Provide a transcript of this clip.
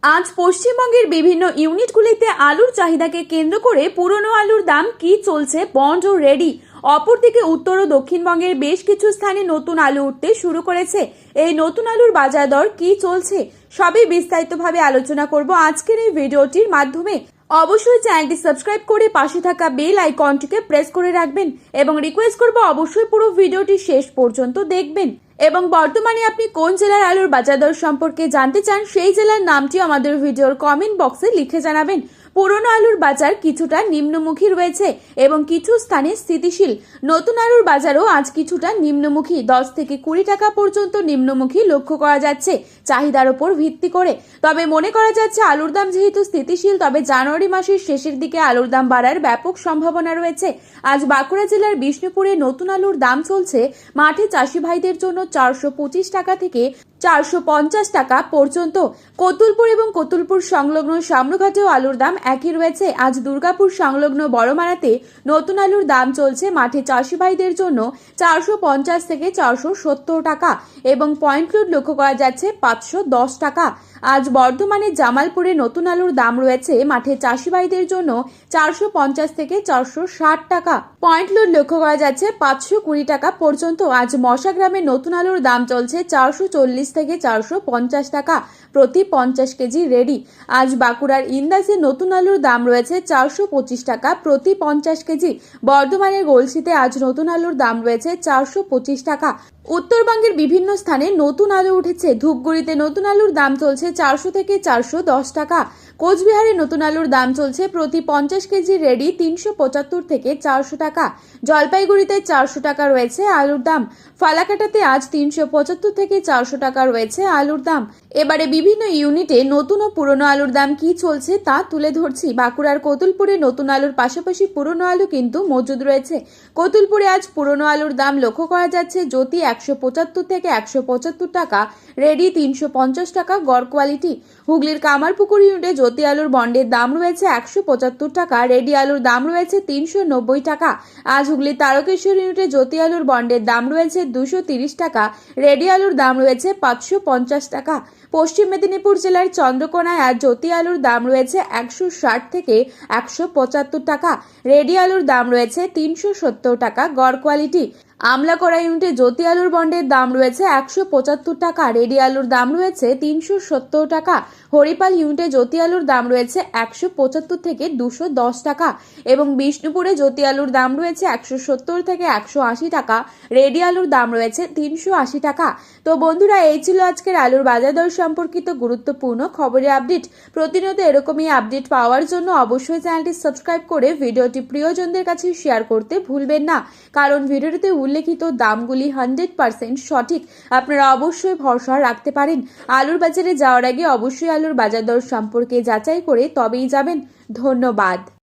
আজ পশ্চিমবঙ্গের বিভিন্ন ইউনিটগুলিতে আলুর চাহিদাকে কেন্দ্র করে পুরনো আলুর দাম কি চলছে বন্ড ও রেডি। অপরদিকে উত্তর ও দক্ষিণবঙ্গের বেশ কিছু স্থানে নতুন আলু উঠতে শুরু করেছে। এই নতুন আলুর বাজার দর কি চলছে সবই বিস্তারিতভাবে আলোচনা করব আজকের এই ভিডিওটির মাধ্যমে। অবশ্যই চ্যানেলটি সাবস্ক্রাইব করে পাশে থাকা বেল আইকনটিকে প্রেস করে রাখবেন এবং রিকোয়েস্ট করব অবশ্যই পুরো ভিডিওটি শেষ পর্যন্ত দেখবেন। এবং বর্তমানে আপনি কোন জেলার আলুর বাজার দর সম্পর্কে জানতে চান সেই জেলার নামটি আমাদের ভিডিওর কমেন্ট বক্সে লিখে জানাবেন। পুরনো আলুর বাজার কিছুটা নিম্নমুখী রয়েছে এবং কিছু স্থানে স্থিতিশীল। নতুন আলুর বাজারও আজ কিছুটা নিম্নমুখী, 10 থেকে 20 টাকা পর্যন্ত নিম্নমুখী লক্ষ্য করা যাচ্ছে চাহিদার উপর ভিত্তি করে। তবে মনে করা যাচ্ছে আলুর দাম যেহেতু স্থিতিশীল, তবে জানুয়ারি মাসের শেষের দিকে আলুর দাম বাড়ার ব্যাপক সম্ভাবনা রয়েছে। আজ বাঁকুড়া জেলার বিষ্ণুপুরে নতুন আলুর দাম চলছে মাঠে চাষি ভাইদের জন্য 425 টাকা থেকে 450 টাকা পর্যন্ত। কতুলপুর এবং কতুলপুর সংলগ্ন সামরুঘাটেও আলুর দাম একই রয়েছে। আজ দুর্গাপুর সংলগ্ন বড়মারাতে নতুন আলুর দাম চলছে মাঠে চাষি ভাইদের জন্য 450 থেকে 470 টাকা এবং পয়েন্ট লোড লক্ষ্য করা যাচ্ছে 510 টাকা। আজ বর্ধমানের জামালপুরে নতুন আলুর দাম রয়েছে মাঠে চাষি ভাইদের জন্য 450 থেকে 460 টাকা, পয়েন্ট লোড লক্ষ্য করা যাচ্ছে 520 টাকা পর্যন্ত। আজ মশাগ্রামে নতুন আলুর দাম চলছে 440 থেকে 450 টাকা প্রতি 50 কেজি রেডি। আজ বাঁকুড়ার ইন্দাসে নতুন আলুর দাম রয়েছে 425 টাকা প্রতি 50 কেজি। বর্ধমানের গলসিতে আজ নতুন আলুর দাম রয়েছে 425 টাকা। উত্তরবঙ্গের বিভিন্ন স্থানে নতুন আলু উঠেছে। ধূপগুড়িতে নতুন আলুর দাম চলছে 400 থেকে 410 টাকা। কোচবিহারে নতুন আলুর দাম চলছে প্রতি 50 কেজি রেডি 375 থেকে 400 টাকা। জলপাইগুড়িতে 400 টাকা রয়েছে আলুর দাম। ফালাকাটাতে আজ 375 থেকে 400 টাকা রয়েছে আলুর দাম। এবারে বিভিন্ন ইউনিটে নতুন ও পুরনো আলুর দাম কি চলছে তা তুলে ধরছি। বাঁকুড়ার কতুলপুরে নতুন আলুর পাশাপাশি পুরনো আলু কিন্তু মজুদ রয়েছে। কতুলপুরে আজ পুরনো আলুর দাম লক্ষ্য করা যাচ্ছে জ্যোতি 175 থেকে 175 টাকা, রেডি 350 টাকা গড় কোয়ালিটি। হুগলির কামারপুকুর ইউনিটে জ্যোতি আলুর বন্ডের দাম রয়েছে 175 টাকা, রেডি আলুর দাম রয়েছে 390 টাকা। আজ হুগলির তারকেশ্বর ইউনিটে জ্যোতি আলুর বন্ডের দাম রয়েছে 230 টাকা, রেডি আলুর দাম রয়েছে 550 টাকা। পশ্চিম মেদিনীপুর জেলার চন্দ্রকোনায় আজ জ্যোতি আলুর দাম রয়েছে 160 থেকে 175 টাকা, রেডি আলুর দাম রয়েছে 370 টাকা গড় কোয়ালিটি। আমলাকোড়া ইউনিটে জ্যোতি আলুর বন্ডের দাম রয়েছে 175 টাকা, রেডি আলুর দাম রয়েছে 370 টাকা। হরিপাল ইউনিটে জ্যোতি আলুর দাম রয়েছে 175 থেকে 210 টাকা এবং বিষ্ণুপুরে জ্যোতি আলুর দাম রয়েছে 170 থেকে 180 টাকা, রেডি আলুর দাম রয়েছে 380 টাকা। তো বন্ধুরা, এই ছিল আজকের আলুর বাজার দর সম্পর্কিত গুরুত্বপূর্ণ খবরের আপডেট। প্রতিনিয়ত এরকমই আপডেট পাওয়ার জন্য অবশ্যই চ্যানেলটি সাবস্ক্রাইব করে ভিডিওটি প্রিয়জনদের কাছে শেয়ার করতে ভুলবেন না, কারণ ভিডিওটিতে উল্লেখিত দামগুলি 100% সঠিক। আপনারা অবশ্যই ভরসা রাখতে পারেন। আলুর বাজারে যাওয়ার আগে অবশ্যই আলুর বাজার দর সম্পর্কে যাচাই করে তবেই যাবেন। ধন্যবাদ।